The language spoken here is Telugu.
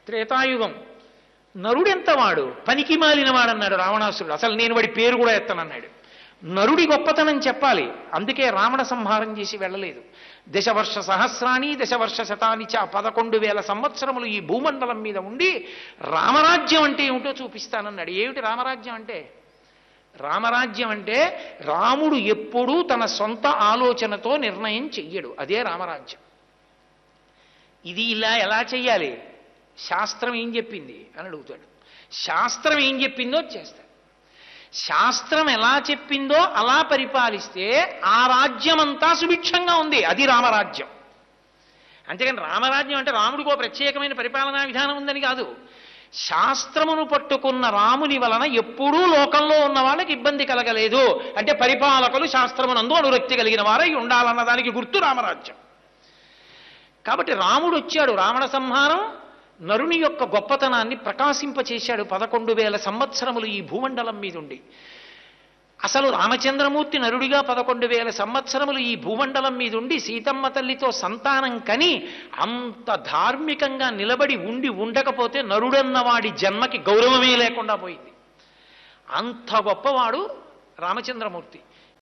త్రేతాయుగం. నరుడెంతవాడు, పనికి మాలినవాడన్నాడు రావణాసురుడు. అసలు నేను వాడి పేరు కూడా ఎత్తనన్నాడు. నరుడి గొప్పతనం చెప్పాలి, అందుకే రావణ సంహారం చేసి వెళ్ళలేదు. దశవర్ష సహస్రాణి దశవర్ష శతాని చ 11,000 సంవత్సరములు ఈ భూమండలం మీద ఉండి రామరాజ్యం అంటే ఏమిటో చూపిస్తానన్నాడు. ఏమిటి రామరాజ్యం అంటే? రామరాజ్యం అంటే రాముడు ఎప్పుడూ తన సొంత ఆలోచనతో నిర్ణయం చెయ్యడు, అదే రామరాజ్యం. ఇది ఇలా ఎలా చెయ్యాలి, శాస్త్రం ఏం చెప్పింది అని అడుగుతాడు. శాస్త్రం ఏం చెప్పిందో చేస్తాడు. శాస్త్రం ఎలా చెప్పిందో అలా పరిపాలిస్తే ఆ రాజ్యం అంతా సుభిక్షంగా ఉంది, అది రామరాజ్యం. అంతేకాని రామరాజ్యం అంటే రాముడికి ఒక ప్రత్యేకమైన పరిపాలనా విధానం ఉందని కాదు. శాస్త్రమును పట్టుకున్న రాముని వలన ఎప్పుడూ లోకంలో ఉన్న వాళ్ళకి ఇబ్బంది కలగలేదు అంటే పరిపాలకులు శాస్త్రమునందు అనురక్తి కలిగిన వారై ఉండాలన్న దానికి గుర్తు రామరాజ్యం. కాబట్టి రాముడు వచ్చాడు, రావణ సంహారం నరుని యొక్క గొప్పతనాన్ని ప్రకాశింపచేశాడు 11,000 సంవత్సరములు ఈ భూమండలం మీదుండి. అసలు రామచంద్రమూర్తి నరుడిగా 11,000 సంవత్సరములు ఈ భూమండలం మీదుండి సీతమ్మ తల్లితో సంతానం కని అంత ధార్మికంగా నిలబడి ఉండకపోతే నరుడన్నవాడి జన్మకి గౌరవమే లేకుండా పోయింది. అంత గొప్పవాడు రామచంద్రమూర్తి.